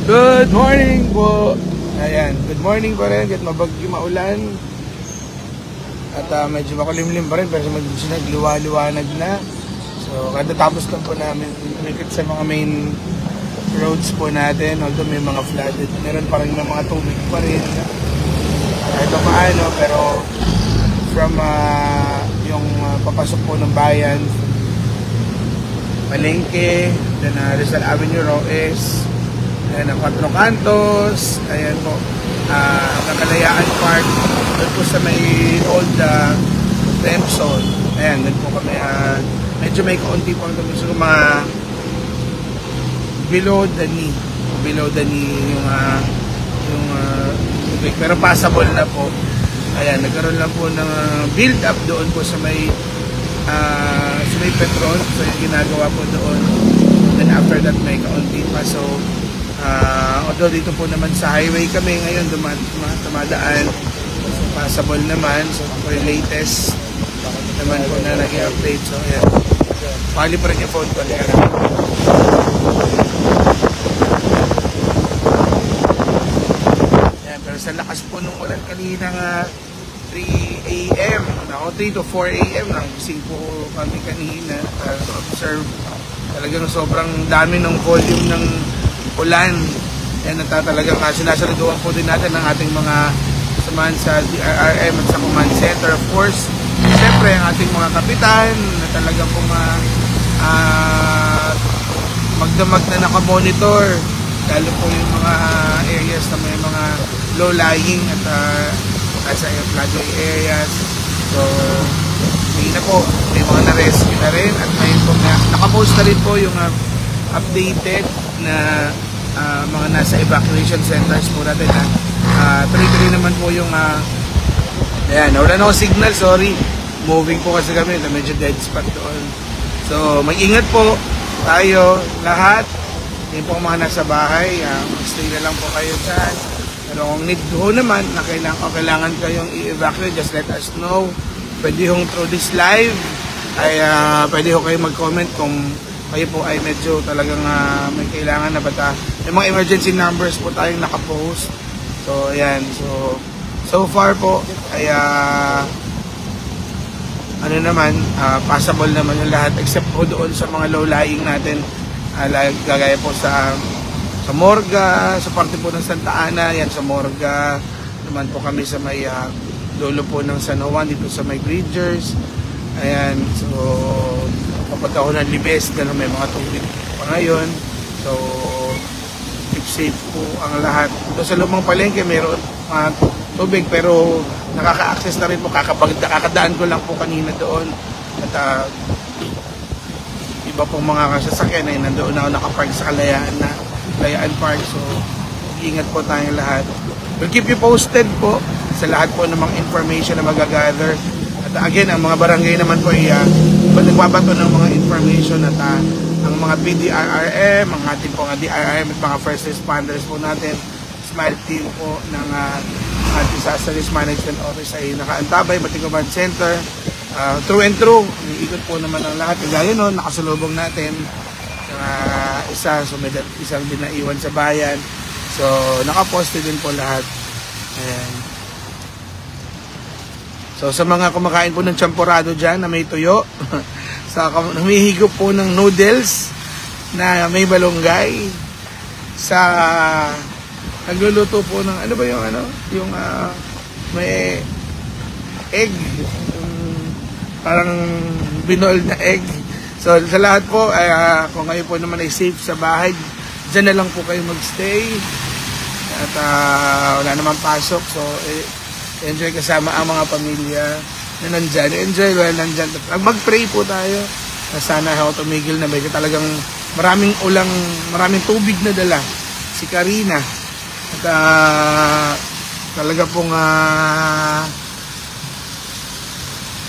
Good morning po. Ayan, good morning pa rin. Kahit mabagyo, maulan. At medyo makulimlim pa rin. Pero medyo nagliwa-liwanag na. So, katatapos lang po namin umikot sa mga main roads po natin. Although may mga flooded. Meron pa rin mga tubig pa rin. Kahit paano, pero from yung papasok po ng bayan, Palengke, then Rizal Avenue, Roes, and ang Cuatro Cantos, ayan po, hanggang Kalayaan Park, doon po sa may old temp zone. Ayan, doon po kami, medyo may kaunti po ang tumis, mga below the knee yung tubig, pero passable na po. Ayan, nagkaroon lang po ng build up doon po sa may Petron, so yung ginagawa po doon, then after that may kaunti pa. So although dito po naman sa highway kami ngayon tumadaan, so passable naman. So for latest naman po na nag-update. So ayan, pali pa rin yung phone ko. Ayan, pero sa lakas po nung ulan kanina nga 3 AM, ako 3 to 4 AM lang gising po kami kanina para observe. Talagang sobrang dami ng volume ng ulan. Yan talagang sinasaluduan po din natin ng ating mga samahan sa DRRM at sa Command Center. Of course, siyempre ang ating mga kapitan na talagang po magdamag na nakamonitor, lalo po yung mga areas na may mga low-lying at sa floodway areas. So, may na po, may mga na-rescue na rin at may po nakapost na rin po yung updated na mga nasa evacuation centers po natin. Tuloy-tuloy naman po yung ayan, wala na ako signal, sorry, moving po kasi kami, medyo dead spot doon. So mag-ingat po tayo lahat, yung po mga nasa bahay, stay na lang po kayo dyan. Pero kung need ho naman na kailangan kayong i-evacuate, just let us know. Pwede hong through this live ay pwede ho kayo mag-comment kung kayo po ay medyo talagang may kailangan na bata. May mga emergency numbers po tayong nakapost. So ayan, so far po ay ano naman, passable naman yung lahat except po doon sa mga low-lying natin, gagaya po sa Morga, sa parte po ng Santa Ana. Yan sa Morga naman po kami sa may dulo po ng San Juan, dito sa may Bridgers. Ayan, so papunta ko ng Libes na may mga tubig pa ngayon. So keep safe po ang lahat. Doon sa Lumang Palengke mayroon tubig, pero nakaka-access na rin po. Kakadaan ko lang po kanina doon. At iba pong mga sasakyan ay nandoon ako nakapark sa Kalayaan Park. So ingat po tayong lahat. We'll keep you posted po sa lahat po ng mga information na magagather. At again, ang mga barangay naman po ay nagbabato ng mga information at ang mga PDRRM, ang ating po nga DRRM at mga first responders po natin, SMILE team po ng Disaster Risk Management Office ay nakaantabay, Bating Command Center, through and through. Iikot po naman ang lahat. Kaya nun, nakasalubong natin isang din naiwan sa bayan. So, nakaposte din po lahat. Ayan. So, sa mga kumakain po ng champorado dyan na may tuyo, sa humihigop po ng noodles na may balonggay, sa nagluluto po ng ano ba yung may egg, parang binol na egg. So sa lahat po kung kayo po naman ay safe sa bahay, dyan na lang po kayo magstay at wala naman pasok. So enjoy kasama ang mga pamilya na nandyan. Enjoy while nandyan. Mag-pray po tayo na sana tumigil na. Medyo talagang maraming tubig na dala si Karina. At talaga pong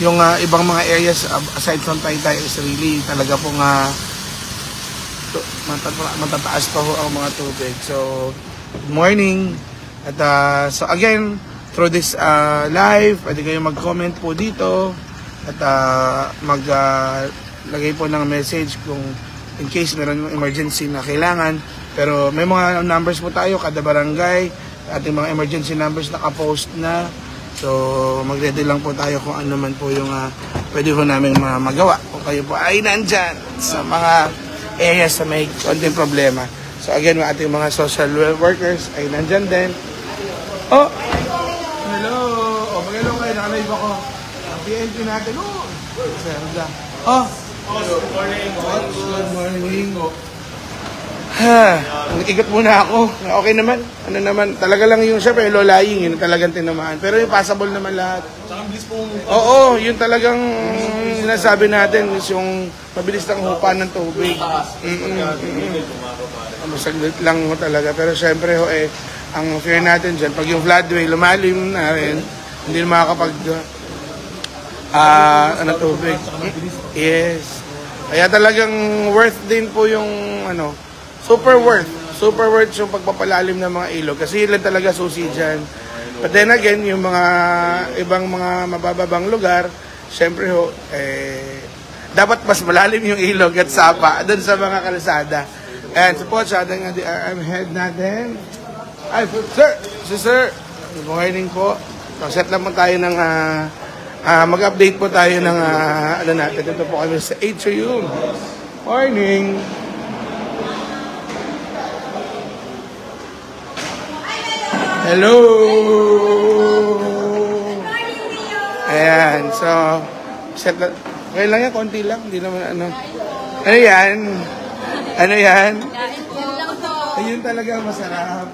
yung ibang mga areas aside from Taytay is really talaga pong matataas pa ho ang mga tubig. So good morning. At so again, through this live, pwede kayo mag-comment po dito at maglagay po ng message kung in case meron yung emergency na kailangan Pero may mga numbers po tayo, kada barangay, ating mga emergency numbers nakapost na. So, mag-ready lang po tayo kung ano man po yung pwede po namin magawa. Kung kayo po ay nandyan sa mga areas na may konting problema. So, again, ating mga social workers ay nandyan din. Oh! Hello! Oh, mag-hello kayo. Nakalive ako. Ang PNP natin. Oh! Serda. Oh! Good morning. Good morning. Nag-ikot muna ako. Okay naman. Ano naman, talaga lang yung syempre, low lying, yun talagang tinamaan. Pero yung passable naman lahat. Tsaka bilis pong... Oo, yun talagang sinasabi natin is yung mabilis ng hupa ng tubig. Masaglit lang ho talaga. Pero syempre ho ang fear natin dyan, pag yung floodway lumalim na rin, hindi na makakapag tubig. Yes. Kaya talagang worth din po yung super worth yung pagpapalalim ng mga ilog kasi yun lang talaga susi dyan. But then again, yung mga ibang mga mabababang lugar, syempre ho, dapat mas malalim yung ilog at sapa doon sa mga kalsada. And support sa ating DRM head natin. Ay, sir, good morning po. So, set lang po tayo ng mag-update po tayo ng natin. Ito po kami sa HOU. Morning. Hello! Ayan, so, set na, okay lang yan, konti lang, hindi naman Ano yan? Ano yan? Ayun talaga masarap.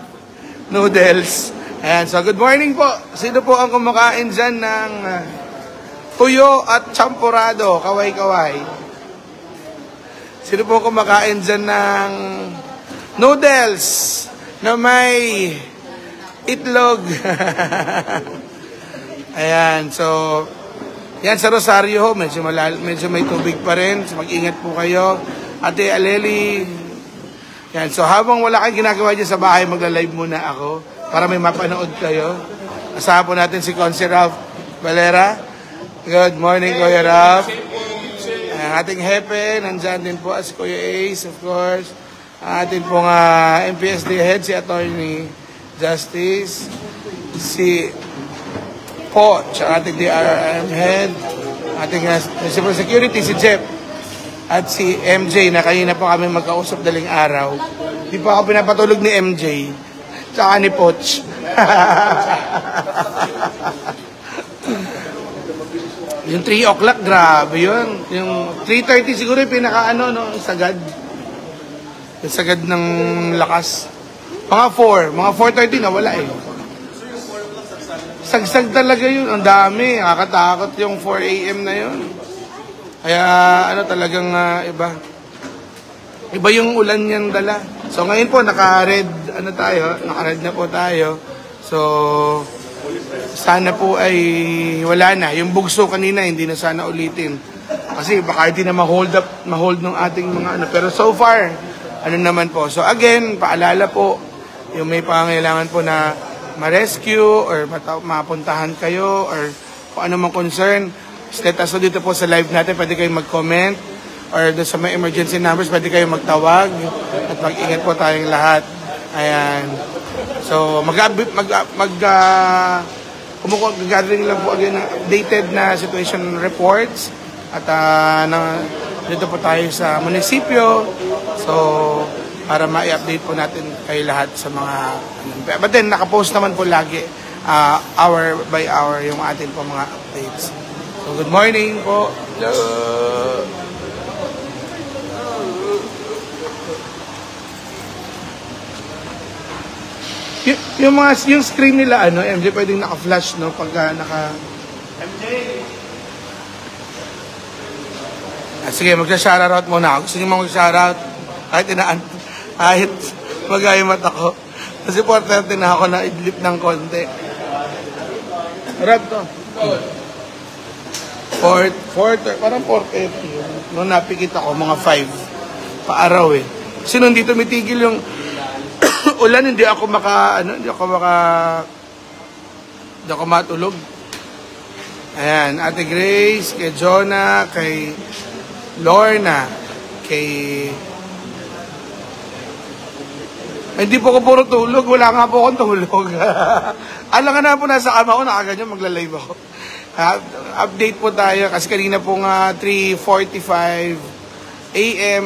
Noodles. Ayan, so good morning po. Sino po ang kumakain dyan ng tuyo at champurado, kaway-kaway? Sino po kumakain dyan ng noodles na may itlog? Ayan, so yan sa Rosario, medyo may tubig pa rin, so mag-ingat po kayo. Ate Aleli, yan, so habang wala kayong ginagawa dyan sa bahay, magla-live muna ako para may mapanood kayo. Asahan po natin si Consi Ralph Valera. Good morning, Kuya Ralph. Ating hepe, nandyan din po si Kuya Ace, of course. Ating pong MPSD head, si Attorney Justice, si Po, tsaka ating DRM head, ating Principal Security, si Jeff, at si MJ, na kanina po kami magkausap daling araw. Di pa ako pinapatulog ni MJ, tsaka ni Poch. Yung 3 o'clock, grabe yun. Yung 3:30 siguro yung sagad. Yung sagad ng lakas. Mga 4:30 na wala Sagsag talaga yun. Ang dami. Nakakatakot yung 4 a.m. na yun. Kaya talagang iba. Iba yung ulan niyang dala. So ngayon po naka-red naka-red na po tayo. So sana po ay wala na. Yung bugso kanina hindi na sana ulitin. Kasi baka hindi na ma-hold ng ating mga Pero so far, naman po. So again, paalala po, yung may pangailangan po na ma-rescue or mapuntahan kayo or kung ano mang concern, status dito po sa live natin, pwede kayong mag-comment or doon sa may emergency numbers, pwede kayong magtawag at mag-ingat po tayong lahat. Ayan. So, gathering lang po again ng updated na situation reports at dito po tayo sa munisipyo. So, para ma-update po natin kayo lahat sa mga but then nakapost naman po lagi hour by hour yung atin po mga updates. So good morning po. Yung screen nila MJ pwedeng naka-flash pagka MJ. Sige, magsa-shoutout muna ako. Gusto niyo mag-shoutout kahit mag-aymat ako. Kasi 4:30 na ako na idlip ng konti. Rab to. 4:30, parang 4:30. Nung napikit ako, mga 5 paaraw Kasi nung dito mitigil yung ulan, hindi ako matulog. Ayan, Ate Grace, kay Jonah, kay Lorna, kay Hindi po ako puro tulog. Wala nga po akong tulog. Alam nga na po nasa kama ko, nakaganyan magla-live ako. Update po tayo kasi kanina po nga 3:45 AM,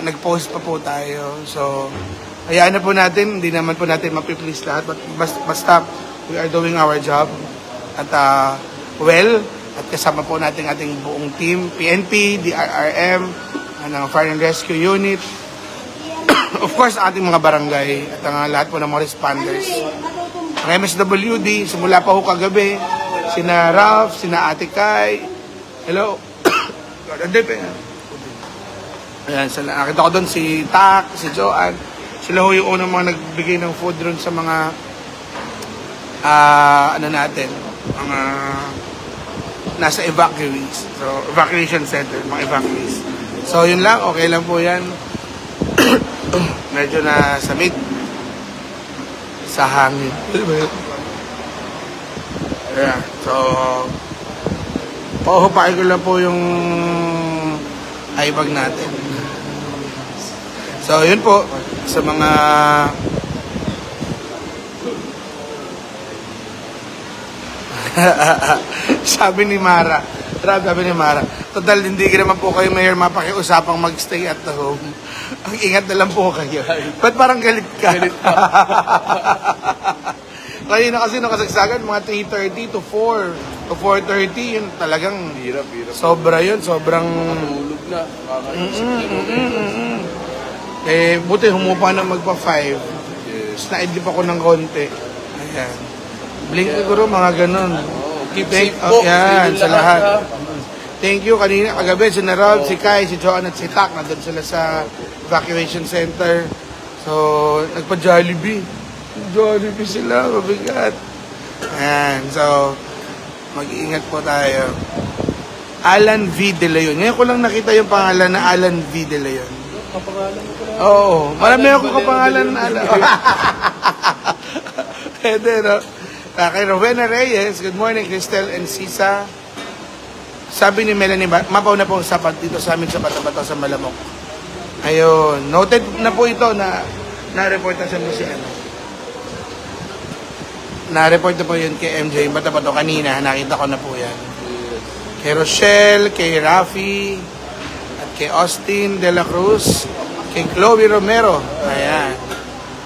nag-post pa po tayo. So, hayaan na po natin. Hindi naman po natin mapiplease lahat. But basta we are doing our job. At at kasama po natin ating buong team, PNP, DRRM, ng Fire and Rescue Unit. Of course, ating mga barangay at ang lahat po ng mga responders. Ang MSWD, simula pa ho kagabi, sina Ralph, sina Ate Kai. Hello. Ayan, nakita ko doon si Tak, si Joanne. Sila ho yung unang mga nagbigay ng food doon sa mga natin, mga nasa evacuees. So, evacuation center, mga evacuees. So, yun lang, okay lang po yan. Medyo na samid sa hangin. Yeah, so pahupain ko lang po yung ibag natin. So yun po sa mga sabi ni Mara, total hindi ka naman po kayo mayor mapakiusapang magstay at home. Ang ingat na lang po kayo. Ba't parang galit ka? Galit pa. Kanina kasi nakasagsagan, mga 3:30 to 4 to 4:30, yun talagang hirap. Sobra yun, sobrang matulog na. Eh, buti humupa na magpa-5. Yes. Na-edlip ako ng konti. Ayan. Blink siguro, mga ganun. Keep safe po. Yan, sa lahat. Thank you. Kanina, kagabi, si Narod, si Kai, si Joan at si Tak, nandun sila sa evacuation center. So, nagpa-Jollibee. Jollibee sila, mabigat. Ayan, so, mag-iingat po tayo. Alan V. De Leon. Ngayon ko lang nakita yung pangalan na Alan V. De Leon. Kapangalan mo pala? Oo. Marami akong kapangalan na Alan. Pwede, no? Kay Rowena Reyes, good morning, Cristel and Sisa. Sabi ni Melanie, mapaw na po ang sapat dito sa amin sa Bata-Bata sa Malamok. Ayun, noted na po ito na na-report na sa museo. Na-report na po yun kay MJ, Bata-Bata kanina, nakita ko na po yan. Kay Rochelle, kay Rafi, at kay Austin De La Cruz, kay Chloe Romero, ayan.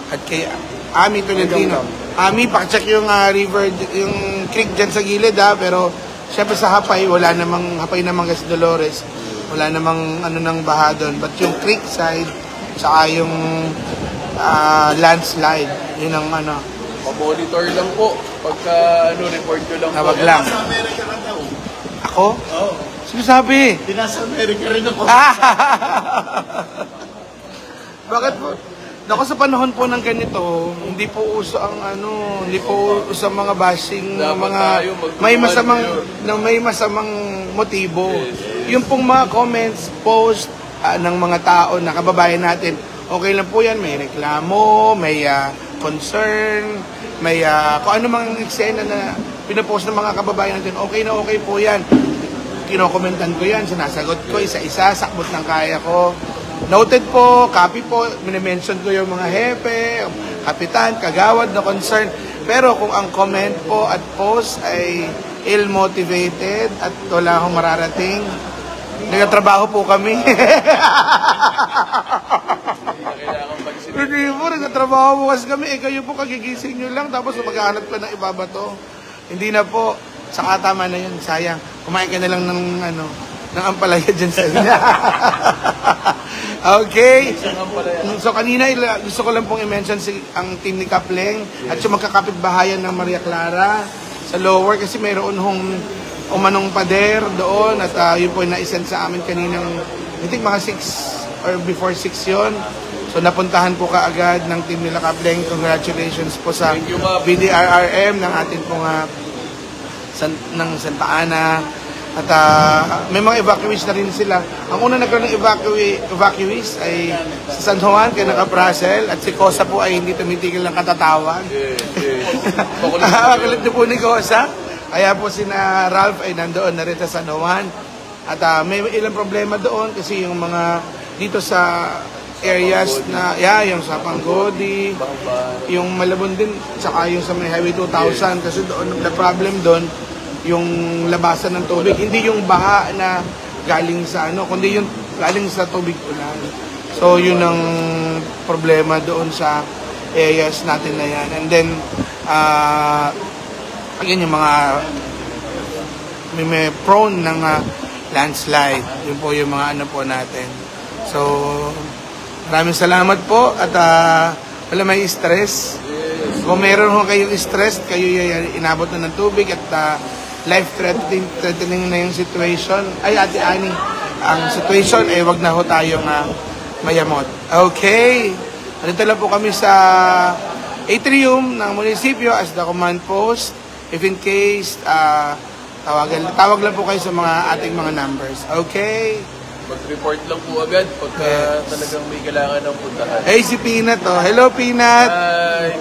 At kay Ami Tolentino. Ami, pacheck yung river, yung creek dyan sa gilid pero syempre sa Hapay, wala namang, Hapay namang Gas Dolores, wala namang ng baha doon. But yung creek side, saka yung landslide, yun ang Pa-monitor lang po. Pagka report ko lang tawag po. Lang. Nasa Amerika rin daw. Ako? Oo. Sino sabi? Nasa Amerika rin ako. Bakit po? Naku, sa panahon po ng ganito, hindi po uso ang hindi po uso ang mga bashing, may masamang motibo. Yes. Yung pong mga comments, post ng mga tao na kababayan natin, okay lang po yan, may reklamo, may concern, may kung ano mang eksena na pinapost ng mga kababayan natin, okay na okay po yan. Kinokomentan ko yan, sinasagot ko isa-isa, sakbot ng kaya ko. Noted po, copy po, minimension ko yung mga hepe, kapitan, kagawad na concern. Pero kung ang comment po at post ay ill-motivated at wala akong mararating, nagtatrabaho po kami. Hindi po, nagtatrabaho po kasi kami. Kayo po kagigising nyo lang, tapos maghahanap ka ng ibabato. Hindi na po, saka tama na yun, sayang. Kumain ka na lang ng ampalaya dyan sa inyo. Okay. So kanina gusto ko lang pong i-mention ang team ni Kapleng at yung magkakapitbahayan ng Maria Clara sa lower kasi mayroon umanong pader doon at yun po na-send sa amin kaninang I think mga 6 or before 6 yon. So napuntahan po kaagad ng team nila Kapleng. Congratulations po sa BDRRM ng ating pong ng Santa Ana. At may mga evacuees na rin sila. Ang una nagkaroon ng evacuees ay sa San Juan, kay Nakaprasel, at si Cosa po ay hindi tumitigil ng katatawag. Kakulit niyo po ni Cosa. Kaya po sina Ralph ay nandoon na rin sa San Juan. At may ilang problema doon kasi yung mga dito sa areas na, yung sa Panggodi, yung Malabon din, saka yung sa may Highway 2000, kasi doon, the problem doon, yung labasan ng tubig, hindi yung baha na galing sa kundi yung galing sa tubig ulan. So, yun ang problema doon sa areas natin na yan. And then, again, yung mga may prone ng landslide. Yun po yung mga po natin. So, maraming salamat po at wala may stress. Kung meron ho kayong stress, kayo inabot na ng tubig at life-threatening na yung situation. Ay, Ate Ani, ang situation ay wag na ho tayong mayamot. Okay. Dito lang po kami sa atrium ng munisipyo as the command post. If in case, tawag lang po kayo sa mga ating mga numbers. Okay? Mag-report lang po agad pagka talagang may kailangan ng puntahan. Hey, si Peanut, oh. Hello, Peanut. Hi!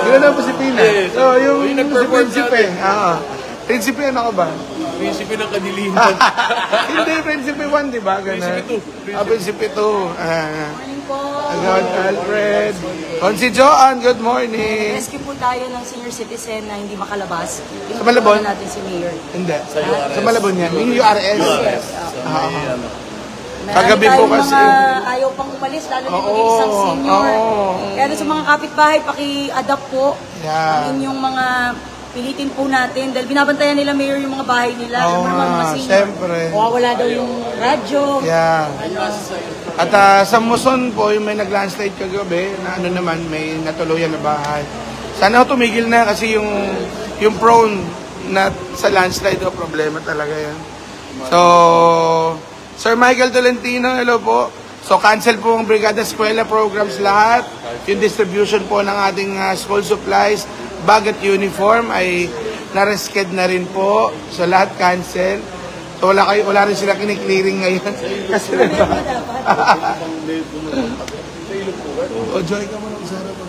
Sino na po si Peanut? Yes. So, yung si nag-perform Prinsipe. natin. Oo. Prinsipe, ano ka ba? Prinsipe ng kadiliman. Hindi, Prinsipe 1, di ba? Ganun. Prinsipe 2. Prinsipe 2. Agad Alfred. Konsi Joan, good morning. Rescue po tayo ng senior citizen na hindi makalabas. Sa Malabon? Natin si Mayor. Hindi. Sa URS. Sa Malabon yan. Yung URS. Yes. Kagabi po kasi. Mga ayaw pang umalis, lalo na yung isang senior. Kaya doon sa mga kapitbahay, paki-adapt po Yeah. ang inyong mga pilitin po natin. Dahil binabantayan nila, Mayor, yung mga bahay nila. Oo Yung mga nga, senior. syempre. Mawawala daw yung radyo. Yeah. At sa Muson po, yung may nag-landslide kagabi, na naman, may natuluyan na bahay. Sana tumigil na kasi yung prone na sa landslide o problema talaga yan. So, Sir Michael Tolentino, hello po. So, cancel po ang Brigada Eskwela programs lahat. Yung distribution po ng ating school supplies, bag at uniform ay na-resked na rin po. So, lahat cancel. So, wala rin sila kiniklearing ngayon. Kasi diba? O, Joy ka muna sa harapan.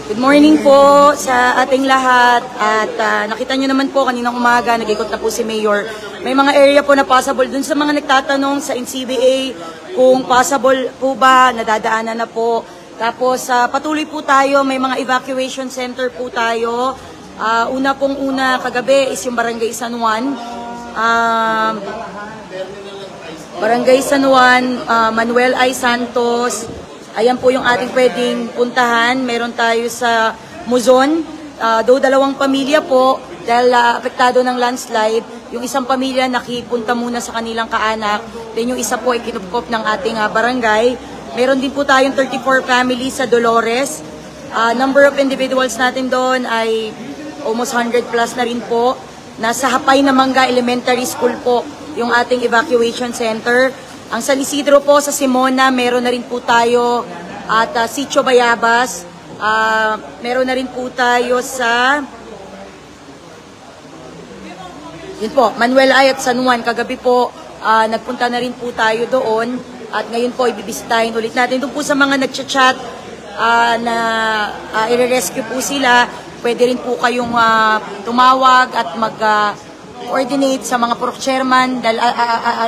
Good morning po sa ating lahat at nakita nyo naman po kaninang umaga, nag-ikot na po si Mayor. May mga area po na possible dun sa mga nagtatanong sa NCBA kung possible po ba, nadadaanan na po. Tapos patuloy po tayo, may mga evacuation center po tayo. Una kagabi is yung Barangay San Juan. Barangay San Juan, Manuel I. Santos. Ayan po yung ating pwedeng puntahan. Meron tayo sa Muzon. Though dalawang pamilya po, dahil apektado ng landslide, yung isang pamilya nakipunta muna sa kanilang kaanak. Then yung isa po ay kinupkop ng ating barangay. Meron din po tayong 34 families sa Dolores. Number of individuals natin doon ay almost 100 plus na rin po. Nasa Hapay na Mangga Elementary School po yung ating evacuation center. Ang San Isidro po sa Simona, meron na rin po tayo at Sitio Bayabas, meron na rin po tayo sa yun po, Manuel Ay at San Juan. Kagabi po, nagpunta na rin po tayo doon at ngayon po ibibisitahin ulit natin. Doon po sa mga nagchat-chat na i-rescue po sila, pwede rin po kayong tumawag at coordinate sa mga purok chairman dahil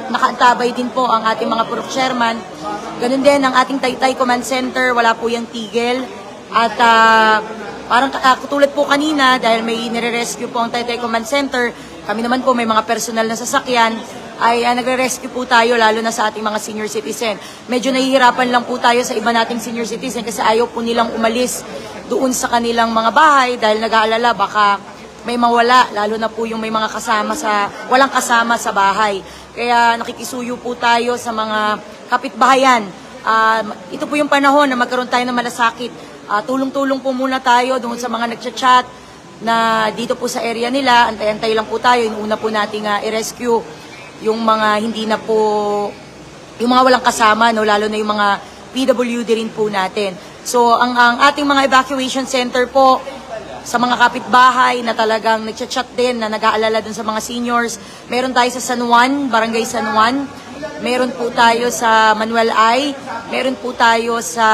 nakaantabay din po ang ating mga purok chairman. Ganun din ang ating Taytay Command Center, wala po yung tigil. At parang katulad po kanina dahil may nire-rescue po ang Taytay Command Center, kami naman po may mga personal na sasakyan ay nagre-rescue po tayo lalo na sa ating mga senior citizen. Medyo nahihirapan lang po tayo sa iba nating senior citizen kasi ayaw po nilang umalis doon sa kanilang mga bahay dahil nag-aalala baka may mawala, lalo na po yung may mga walang kasama sa bahay. Kaya nakikisuyo po tayo sa mga kapitbahayan. Ito po yung panahon na magkaroon tayo ng malasakit. Tulong-tulong po muna tayo doon sa mga nagchat-chat na dito po sa area nila. Antay-antay lang po tayo. Inuuna po nating i-rescue yung mga hindi na po, yung mga walang kasama, no? Lalo na yung mga PWD rin po natin. So, ang ating mga evacuation center po, sa mga kapitbahay na talagang nagchat-chat din na nag-aalala dun sa mga seniors. Meron tayo sa San Juan, Barangay San Juan. Meron po tayo sa Manuel Ay. Meron po tayo sa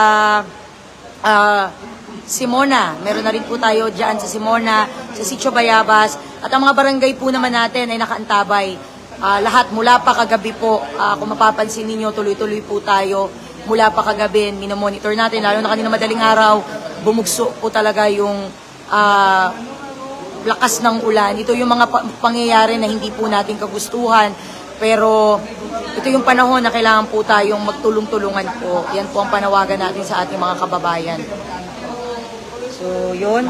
Simona. Meron na rin po tayo dyan sa Simona, sa Sitio Bayabas. At ang mga barangay po naman natin ay nakaantabay. Lahat mula pa kagabi po, kung mapapansin ninyo, tuloy-tuloy po tayo mula pa kagabi, minomonitor natin, lalo na kanina madaling araw, bumugso po talaga yung lakas ng ulan. Ito yung mga pangyayari na hindi po natin kagustuhan, pero ito yung panahon na kailangan po tayong magtulong-tulungan po. Yan po ang panawagan natin sa ating mga kababayan. So, yun.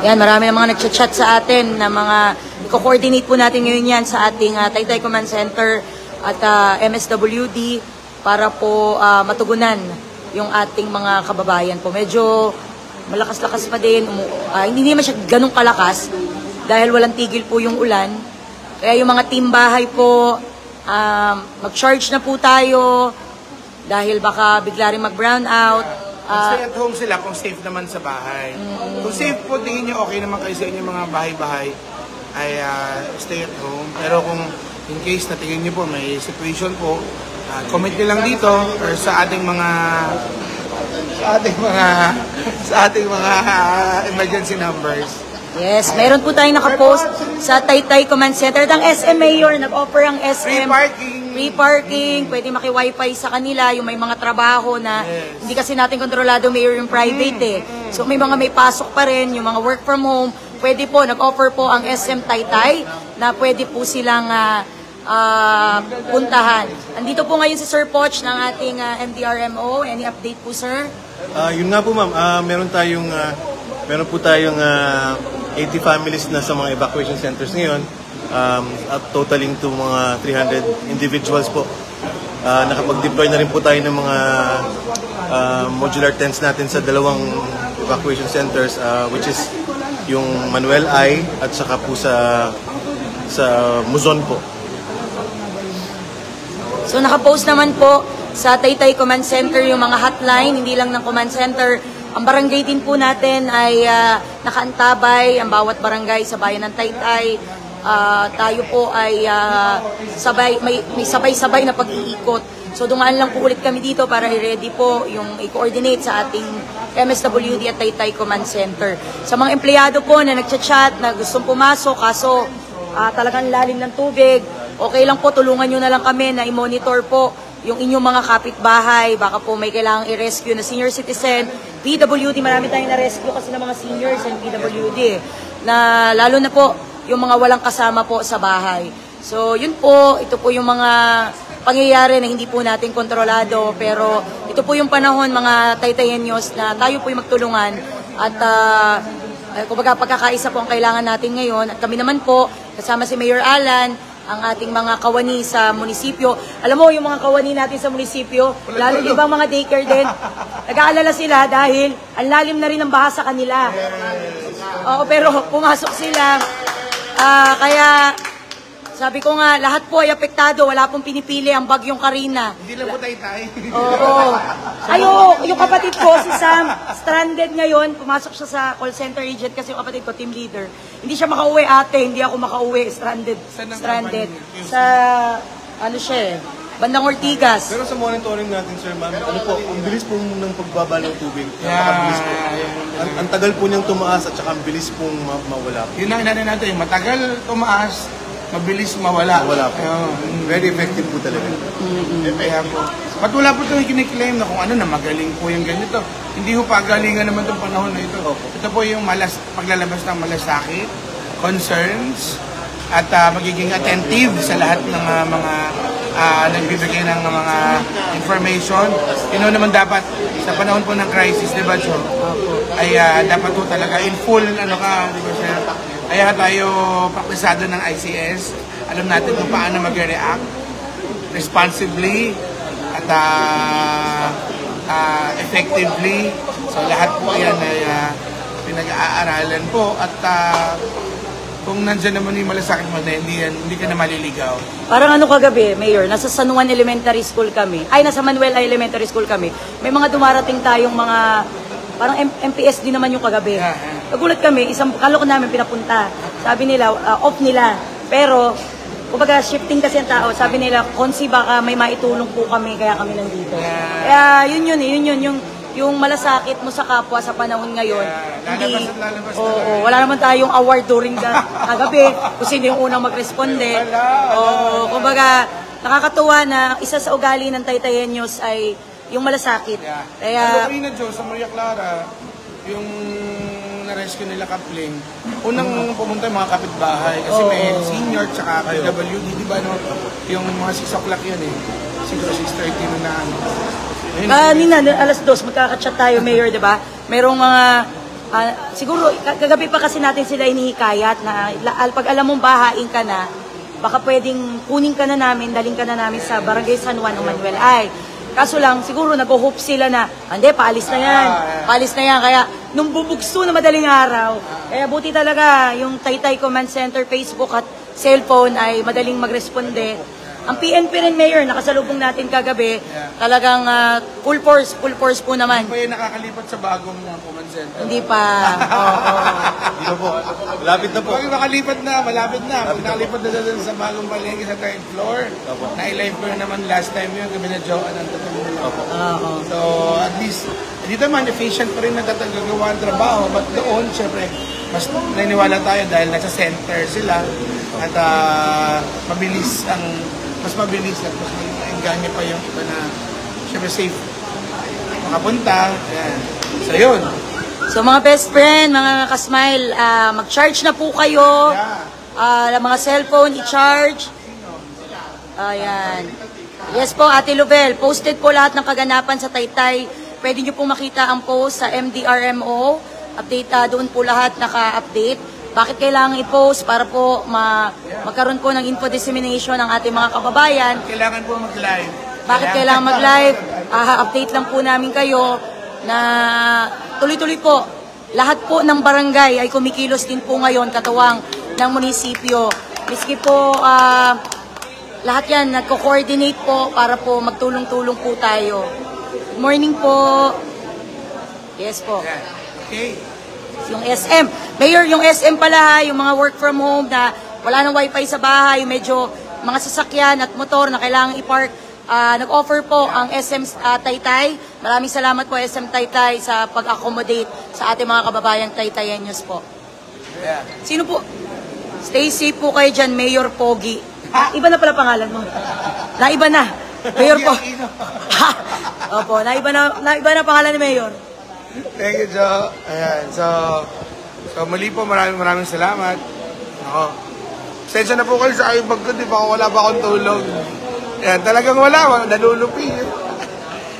Yan, marami ng mga nagchat-chat sa atin na mga i-coordinate po natin ngayon yan sa ating Taytay Command Center at MSWD para po matugunan yung ating mga kababayan po. Medyo malakas-lakas pa din. Hindi naman siya ganun kalakas dahil walang tigil po yung ulan. Kaya yung mga team bahay po, mag-charge na po tayo dahil baka bigla rin mag-brown out. Stay at home sila kung safe naman sa bahay. Kung safe po, tingin nyo okay naman kayo sa inyo mga bahay-bahay, ay stay at home. Pero kung in case na tingin nyo po may situation po, comment nyo lang dito or sa ating mga emergency numbers. Yes, meron po tayong nakapost sa Taytay Command Center. Ang SM Mayor, nag-offer ang SM. Free parking, pwede maki-wifi sa kanila, yung may mga trabaho na hindi kasi natin kontrolado, Mayor, yung private eh. So may pasok pa rin, yung mga work from home, pwede po, nag-offer po ang SM Taytay na pwede po silang puntahan. Andito po ngayon si Sir Poch ng ating MDRMO. Any update po, sir? Yun nga po, ma'am. Meron po tayong 80 families na sa mga evacuation centers ngayon. At totaling to mga 300 individuals po. Nakapag-deploy na rin po tayo ng mga modular tents natin sa dalawang evacuation centers, which is yung Manuel I at saka po sa Muzon po. So nakapost naman po sa Taytay Command Center yung mga hotline, hindi lang ng Command Center. Ang barangay din po natin ay nakaantabay, ang bawat barangay sa bayan ng Taytay. Tayo po ay may sabay-sabay na pag-iikot. So dumaan lang po ulit kami dito para i-ready po yung i-coordinate sa ating MSWD at Taytay Command Center. Sa mga empleyado po na nagchat-chat na gustong pumasok kaso talagang lalim ng tubig, okay lang po, tulungan nyo na lang kami na i-monitor po yung inyong mga kapitbahay. Baka po may kailangang i-rescue na senior citizen, PWD, marami tayong na-rescue kasi ng mga seniors and PWD na lalo na po yung mga walang kasama po sa bahay. So yun po, ito po yung mga pangyayari na hindi po natin kontrolado, pero ito po yung panahon mga Taytayenyos na tayo po yung magtulungan at kumbaga pagkakaisa po ang kailangan natin ngayon at kami naman po kasama si Mayor Alan, ang ating mga kawani sa munisipyo. Alam mo, yung mga kawani natin sa munisipyo, lalo ibang mga daycare din, nag-aalala sila dahil ang lalim na rin ang baha sa kanila. Oo, pero pumasok sila. Kaya sabi ko nga, lahat po ay apektado, wala pong pinipili ang bagyong Karina. Hindi lang po Taytay. Oo. Ayo, yung kapatid ko, si Sam, stranded ngayon, pumasok siya sa call center agent kasi yung kapatid ko, team leader. Hindi siya makauwi, ate, hindi ako makauwi, stranded. Sa, ano siya bandang Ortigas. Pero sa monitoring natin, sir, ma'am, ang bilis po ng pagbaba ng tubig. Napakabilis po. Ang tagal po niyang tumaas at saka ang bilis pong mawala po. Yun ang inanin natin, matagal tumaas, mabilis mawala. Mawala po. Very effective po talaga. Kaya po. Ba't wala po itong kiniklaim na kung ano na magaling po yung ganito. Hindi ho pagalingan naman itong panahon na ito. Ito po yung paglalabas ng malasakit, concerns, at magiging attentive sa lahat ng mga nagbibigay ng mga information. Yun naman dapat sa panahon po ng crisis, di ba, Cho? Ay dapat po talaga in full, di ba, sir? Kaya tayo praktisado ng ICS. Alam natin kung paano mag-react responsibly at effectively. So lahat po yan ay pinag-aaralan po at kung nandyan naman yung malasakit mo na hindi ka na maliligaw. Parang ano kagabi, Mayor, nasa San Juan Elementary School kami. Nasa Manuel Elementary School kami. May mga dumarating tayong mga, parang MPS din naman yung kagabi. Nagulat kami, isang kaloko namin pinapunta. Sabi nila, off nila. Pero, kumbaga shifting kasi ang tao. Sabi nila, Konsi baka may maitulong po kami, kaya kami nandito. Kaya yun, yung yung malasakit mo sa kapwa sa panahon ngayon. Yeah, Hindi, lalabas at lalabas oo, talaga. wala naman tayong award during the kagabi kung sino yung unang magresponde. Oo, kumbaga, nakakatuwa na isa sa ugali ng Taytayenyos ay yung malasakit. Yeah. Kaya, Kanina, Joe, sa Maria Clara, yung na-rescue nila Kapling, unang pumunta yung mga kapitbahay kasi may senior tsaka PWD, di ba, no? Yung mga 6 o'clock yun eh. Siguro 6:30 na ano. Ayun, kanina, alas 2, magkakachat tayo, Mayor, di ba? Merong mga, siguro, kagabi pa kasi natin sila inihikayat na pag alam mong bahain ka na, baka pwedeng kunin ka na namin, daling ka na namin sa Barangay San Juan o Manuel Ay. Kaso lang, siguro nag-hope sila na, hindi, paalis na yan. Paalis na yan. Kaya, nung bubugso na madaling araw, kaya buti talaga yung Taytay Command Center, Facebook at cellphone ay madaling magresponde. Ang PNP rin, Mayor, nakasalubong natin kagabi, talagang full force po naman. pa yung nakakalipat sa bagong command center. Hindi pa, oo. Hindi na po. Malapit na po. Pag makalipat na, malapit na. Pag nakalipat na doon sa bagong palengke sa 3rd floor, na-live ko na naman last time yun, gabi na Joe, anong tutulong. Oo. So, at least, dito man, efficient pa rin natatagawa ang trabaho. But doon, syempre, mas naniniwala tayo dahil nasa center sila at mas mabilis at mas engganyo pa yung iba na syempre safe makapunta. Ayan. So, yun. So mga best friend, mga kasmile, mag-charge na po kayo. Mga cellphone, i-charge. Ayan. Yes po, Ate Lubel, posted po lahat ng kaganapan sa Taytay. Pwede nyo pong makita ang post sa MDRMO. Update, doon po lahat naka-update. Bakit kailangan i-post? Para po magkaroon po ng info dissemination ng ating mga kababayan. Kailangan po mag-live. Bakit kailangan mag-live? Update lang po namin kayo na tuloy-tuloy po. Lahat po ng barangay ay kumikilos din po ngayon katuwang ng munisipyo. Miski po lahat yan nagko-coordinate po para po magtulong-tulong po tayo. Good morning po. Yes po. Okay. Yung SM. Mayor, yung SM pala, yung mga work from home na wala ng wifi sa bahay, medyo mga sasakyan at motor na kailangan i-park. Nag-offer po ang SM Taytay. Maraming salamat po SM Taytay sa pag-accommodate sa ating mga kababayang Taytayenyos po. Yeah. Sino po? Stay safe po kayo dyan, Mayor Pogi. Iba na pala pangalan mo. Naiba na. Mayor po. Opo, naiba na pangalan ni Mayor. Thank you, Joe. Ayan, so muli po, maraming salamat. Ako. Sensya na po kayo sa aking bagod, di ba? Wala ba akong tulog? Ayan, talagang wala, nalulupi.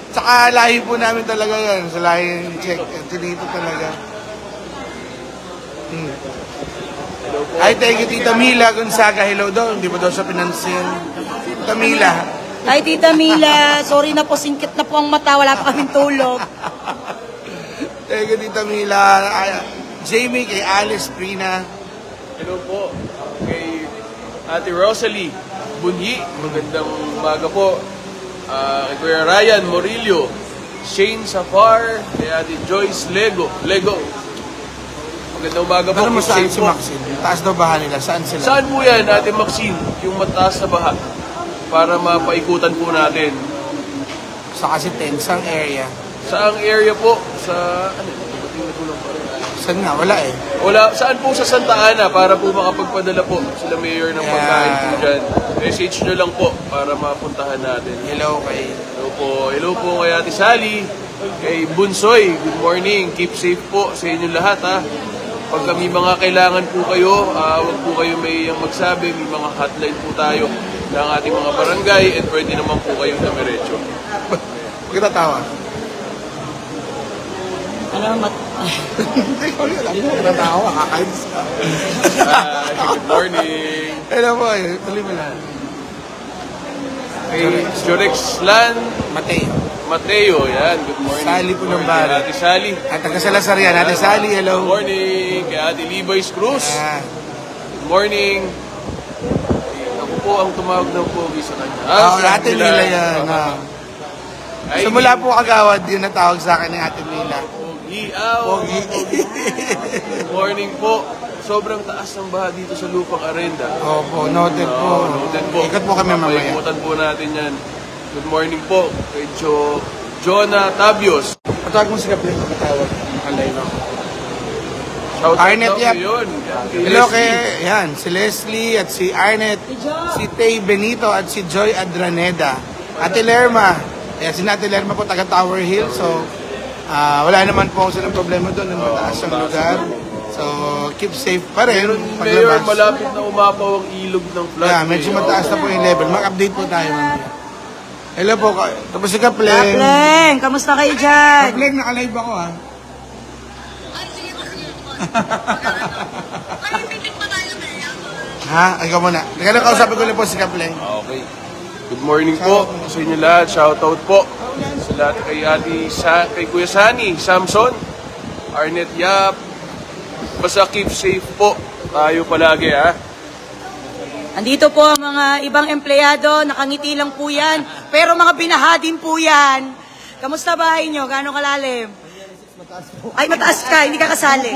Tsaka lahi po namin talaga yan, sa lahi check. Dito talaga. Ay, thank you, Tita Mila Gonzaga. Hello daw, hindi pa daw siya pinansin. Tita Mila. Ay, Tita Mila, sorry na po, singkit na po ang mata, wala pa kaming tulog. Thank you, Tita Mila. Jamie, kay Alice, Prina. Hello po kay Ate Rosalie Bunyi. Magandang umaga po. Kay Kuya Ryan Morillo, Shane Safar, kay Ate Joyce Lego. Magandang umaga po. Pero mo saan Shane si po. Maxine? Taas daw baha nila. Saan sila? Saan po yan, Ate Maxine? Yung mataas na baha. Para mapaikutan po natin. Sa kasi tensang area. Saang area po? Sa... Ano? Dumating na po lang pa rin. Saan nga? Wala eh. Wala, saan po sa Santa Ana para po makapagpadala po sila mayor ng pagkain po dyan. Message nyo lang po para mapuntahan natin. Hello kay... Hello po kay Ate Sally, kay Bunsoy, good morning. Keep safe po sa inyo lahat ha. Pag kami mga kailangan po kayo, huwag po kayo may magsabi, may mga hotline po tayo ng ating mga barangay at pwede naman po kayo dumiretso. Huwag ka tatawa. Salamat. Hindi ko alam. Huwag ka tatawa. Kakainis ka. Good morning. Hello po eh. Tuloy mo lang. Kay Jorex Lan Mateo, yan. Good morning. Sally po ng Kay Bari. Ate Sally. At taga Salazarian. Ate Sally, hello. Good morning. Kay Ate Levi's Cruz. Good morning. Ako po ang tumawag ng pogi sa kanya. Ate Mila yan. So mula po Kagawad, yun natawag sa akin ni Ate Mila. Pogi. Good morning po. Sobrang taas ng baha dito sa Lupang Arenda. Opo, noted po. Noted po. Ikat po kami mamaya. Paikutan po natin yan. Good morning po kay Jonah Tabios. Patawag mo si Kaplan, patawag. Nakalay na ako. Shout out Arnett, daw yep. yun. Hello kay, yan, si Leslie at si Arnett, si Tay Benito at si Joy Adraneda. Ate Lerma, si Ate Lerma po taga Tower Hill, so wala naman po silang problema doon, ng mataas ang lugar. So, keep safe pa rin. Mayor, malapit na umapaw ang ilog ng flood. Yeah, medyo mataas na po yung level. Mag-update po tayo, ma'am. Hello po, tapos si Kaplen. Kaplen, kamusta kayo dyan? Kaplen, naka-live ako ha. Ha? Ikaw muna. Teka lang, kausapin ko lang po si Kaplen. Okay. Good morning po sa inyo lahat. Shout out po sa lahat kay Kuya Sani, Samson, Arnett Yap. Basta keep safe po tayo palagi ha. Andito po ang mga ibang empleyado, nakangiti lang po yan, pero mga binaha din po yan. Kamusta bahay nyo? Gaano kalalim? Ay, mataas ka, hindi ka kasali.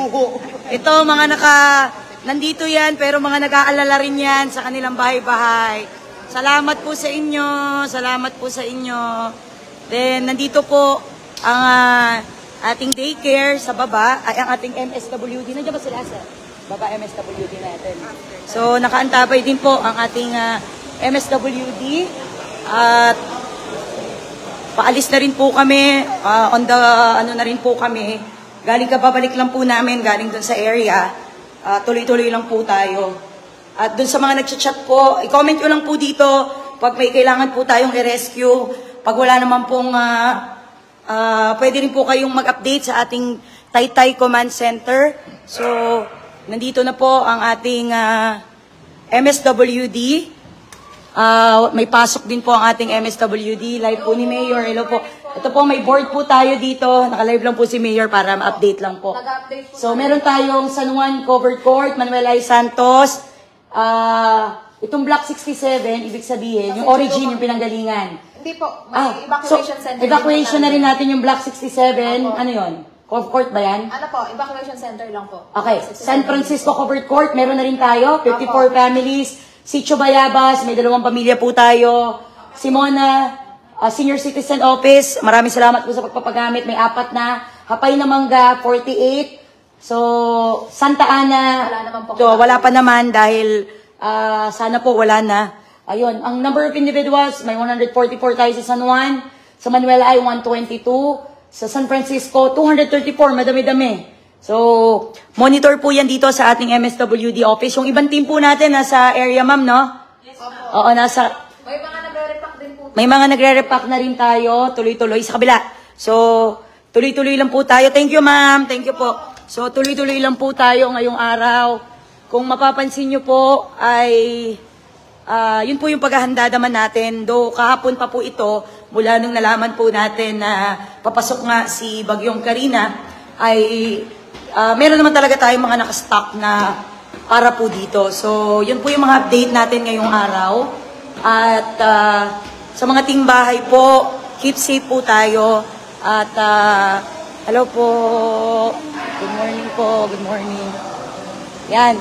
Ito, mga nandito yan, pero mga nag-aalala rin yan sa kanilang bahay-bahay. Salamat po sa inyo, salamat po sa inyo. Then, nandito po ang ating daycare sa baba, ay ang ating MSWD. Nandiyan ba sila sa baba MSWD natin? So, nakaantabay din po ang ating MSWD. At paalis na rin po kami, na rin po kami. Galing babalik lang po namin, galing dun sa area. Tuloy-tuloy lang po tayo. At dun sa mga nagchat-chat po, i-comment nyo lang po dito pag may kailangan po tayong i-rescue. Pag wala naman pong pwede rin po kayong mag-update sa ating Taytay Command Center. So, nandito na po ang ating MSWD. May pasok din po ang ating MSWD. Live po ni Mayor. Hello po. Ito po, may board po tayo dito. Naka-live lang po si Mayor para ma-update lang po. So, meron tayong San Juan Covered Court, Manuel I. Santos. Itong Block 67, ibig sabihin, yung origin, yung pinanggalingan. Hindi po, may evacuation center. Evacuation na rin natin yung Block 67. Ano yun? Court ba yan? Ano po, evacuation center lang po. Okay. San Francisco Covered Court, meron na rin tayo. 54 families. Sitio Bayabas, may 2 pamilya po tayo. Simona, Senior Citizen Office, maraming salamat po sa pagpapagamit. May 4 na. Hapay na Mangga, 48. So, Santa Ana, Wala naman po. wala pa naman dahil sana po wala na. Ayun, ang number of individuals, may 144 tayo sa San Juan. Sa Manuel I, 122. Sa San Francisco, 234, madami-dami. So, monitor po yan dito sa ating MSWD office. Yung ibang team po natin nasa area, ma'am, no? Yes, po. Oo, nasa... May mga nagre-repack din po. May mga nagre-repack na rin tayo, tuloy-tuloy sa kabila. So, tuloy-tuloy lang po tayo. Thank you, ma'am. Thank you po. So, tuloy-tuloy lang po tayo ngayong araw. Kung mapapansin nyo po, ay... yun po yung paghahanda naman natin. Do kahapon pa po ito, mula nung nalaman po natin na papasok nga si Bagyong Karina, ay meron naman talaga tayong mga nakastock na para po dito. So, yun po yung mga update natin ngayong araw. At sa mga tingbahay po, keep safe po tayo. At hello po. Good morning po. Good morning. Yan.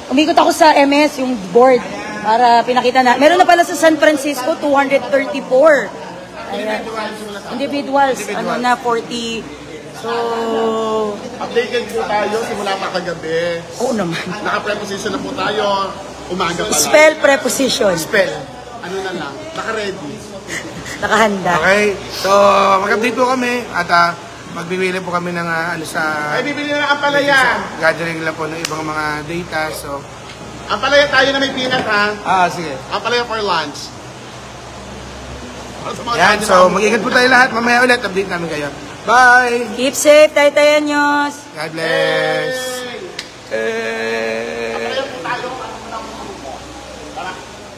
Umikot ako sa MS, yung board, para pinakita na. Meron na pala sa San Francisco, 234. Ayan. Individuals, ano na, 40. So, Updated po tayo simula pa kagabi. oo naman. Naka-preposition na po tayo. Umaga pa lang. Spell preposition. Spell. Ano na lang. Naka-ready. Nakahanda. Okay, so mag-update po kami at magbibili po kami ng Ay, bibili na ang palaya. gathering lang po ng ibang mga data. So, Ang palaya tayo na may peanut, ha? sige. Ang palaya for lunch. Para sa mga Yan, tao so na- mag-ingat po tayo lahat. Mamaya ulit, update namin kayo. Bye! Keep safe, Taytayan News. God bless!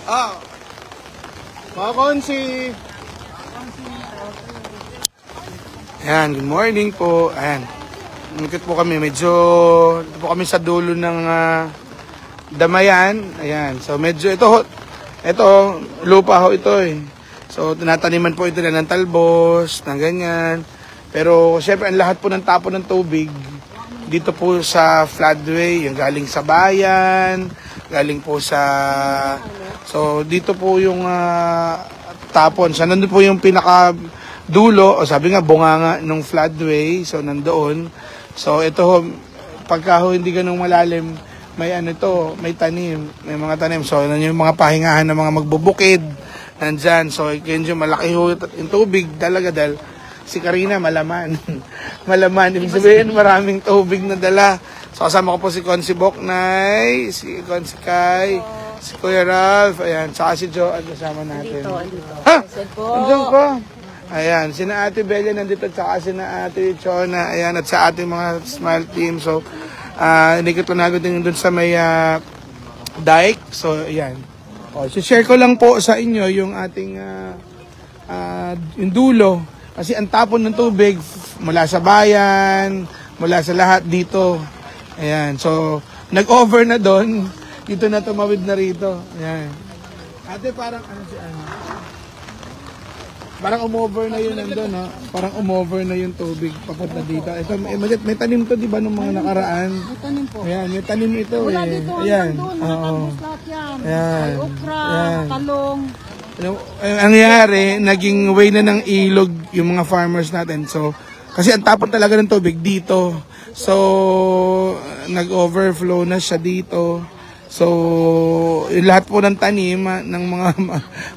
Oh! Mga konsi. Ayan, good morning po. Ayan. Umikot po kami. Medyo, ito po kami sa dulo ng Damayan. Ayan. So, medyo, ito, lupa ho ito eh. So, tinataniman po ito na ng talbos, ng ganyan. Pero, syempre, ang lahat po ng tapo ng tubig, dito po sa floodway, yung galing sa bayan, galing po sa... So, dito po yung tapon. So, nandun po yung pinaka dulo, o sabi nga, bunganga nung floodway, so nandoon. So ito ho, pagka ho hindi ganung malalim, may ano to, may tanim, may mga tanim. So yun yung mga pahingahan ng mga magbubukid, nandyan. So yun yung malaki ho yung tubig talaga dahil si Karina malaman. Malaman, ibig sabihin maraming tubig na dala. So kasama ko po si Consi Boknay, si Consi Kai, si Kuya Ralph, ayan, saka si Joe, kasama natin. Ha? Andiyan ko. Ayan, sina Ate Bella nandito at saka sina Ate Chona, ayan, at sa ating mga Smile team. So, inikot ko na din dun sa may dike. So, ayan. O, share ko lang po sa inyo yung ating yung dulo. Kasi ang tapon ng tubig mula sa bayan, mula sa lahat dito. Ayan, so, nag-over na doon. Dito na tumawid na rito. Ayan. Ate, parang ano si ano? Parang umover na yun nandun, no? Parang umover na yung tubig papunta dito. Ito, may tanim to, di ba, nung mga nakaraan? May tanim po. Ayan, may tanim ito. Wala dito, ayan. Oo. Ayan. Okra, talong. Ang nangyari, naging way na ng ilog yung mga farmers natin. So, kasi ang tapon talaga ng tubig dito. So, nag-overflow na siya dito. So, yung lahat po ng tanim ng mga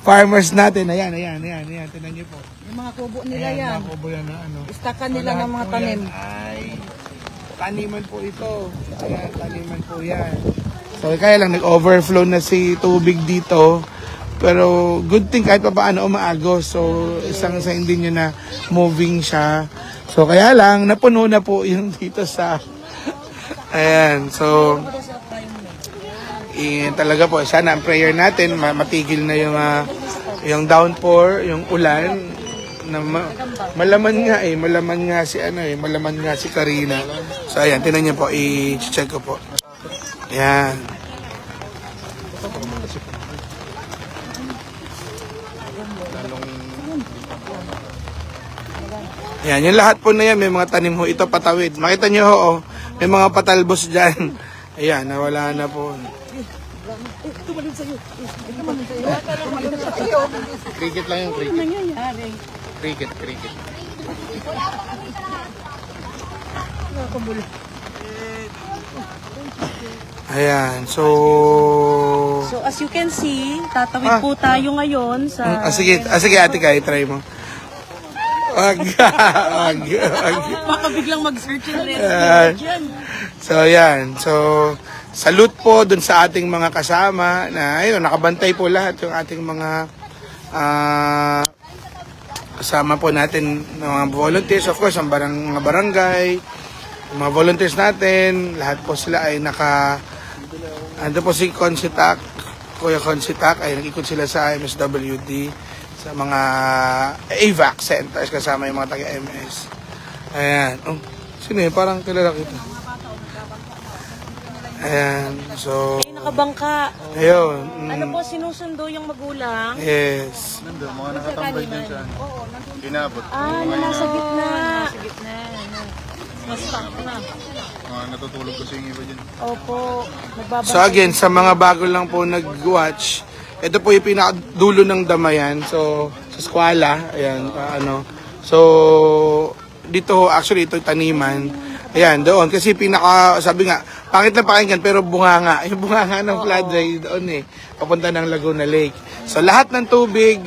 farmers natin, ayan, tinan niyo po. Yung mga kubo nila Ayan, yan. mga kubo yan na ano. Istakan nila Lahat ng mga po tanim. yan ay taniman po ito. Ayan, taniman po yan. So, kaya lang nag-overflow na si tubig dito. Pero good thing kahit pa paano umaagos. So, isang sa hindi nyo na moving siya. So, kaya lang, napuno na po yung dito sa... Ayan, so... talaga po, sana ang prayer natin matigil na yung downpour, yung ulan na malaman nga si Karina. So ayan, tinan niyo po, i-check ko po. Ayan. Ayan, yung lahat po na yan, may mga tanim ho, ito patawid. Makita niyo ho, may mga patalbos dyan. Ayan, nawala na po. Cricket lang yung cricket. Cricket. Ayan, so as you can see, tatawid po tayo ngayon sa... sige ate Kai, try mo. Wag. Baka biglang mag-search and rescue dyan. So, ayan. So, salute po dun sa ating mga kasama na, ayun, nakabantay po lahat yung ating mga kasama po natin ng mga volunteers. Of course, ang mga barangay, mga volunteers natin, lahat po sila ay ando po si Consitak, Kuya Consitak, ay nag-ikot sila sa MSWD, sa mga AVAC centers kasama yung mga taga-MS. Ayan. Oh, sino yun? Parang kilala kita. Ayan. So... Ay, nakabangka. Ayun. Ano po, sinusundo yung magulang? Yes. Nandun, mga nakatambay din siya. Inabot. Nasa gitna. Mas na. Mga natutulog kasi yung iba dyan. Opo. So again, sa mga bago lang po nag-watch, ito po yung pinakadulo ng Damayan. So, sa Squala, ayan, So, dito, actually, ito taniman. Ayan, doon. Kasi sabi nga, pangit na pakinggan, pero bunganga. Yung bunganga ng floodway doon papunta ng Laguna Lake. So, lahat ng tubig,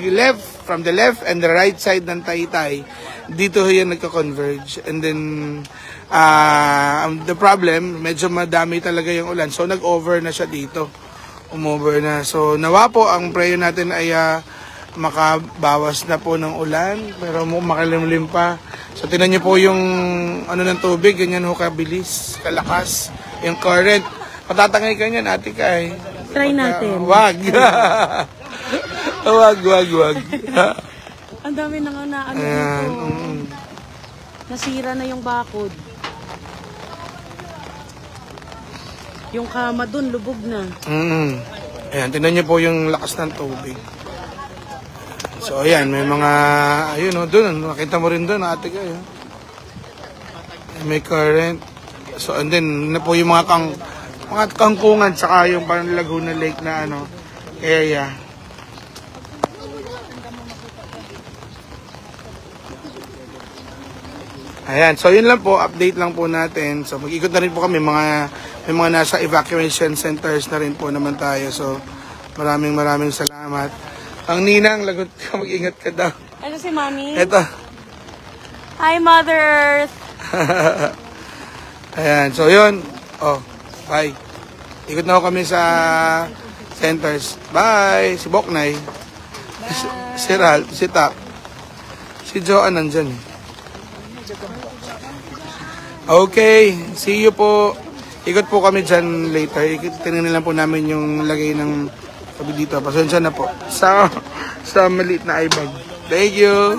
from the left and the right side ng Taytay, dito yan nagka-converge. And then, the problem, medyo madami talaga yung ulan. So, nag-over na siya dito. Umover na. So, nawa po, ang prayer natin ay makabawas na po ng ulan, pero makalimlim pa. So, tinan niyo po yung ng tubig, ganyan ho kabilis, kalakas, yung current. Patatangay ka niyan, Ate Kai. Try natin. Wag. Wag. Ang dami na nga na dito. Nasira na yung bakod. Yung kama dun, lubog na. Ayan, tingnan niyo po yung lakas ng tubig. So, ayan, may mga, doon, nakita mo rin doon, Ate Kai. May current. So, and then, na po yung mga kangkungan, saka yung parang Laguna Lake na, area. Ayan, so yun lang po, update lang po natin. So mag-ikot na rin po kami, may mga nasa evacuation centers na rin po naman tayo. So maraming salamat. Ang ninang, lagot ka, mag-ingat ka daw. Ano si Mami? Eto. Hi, Mother Earth! Ayan, so yun. Oh, bye. Ikot na ako kami sa centers. Bye! Si Boknay. Si Ralph, si Tak. Si Joanne nandyan. Okay, see you po. Ikot po kami dyan later. Tingnan lang po namin yung lagay ng sabi dito. Pasensya na po. Sa maliit na ibag. Thank you.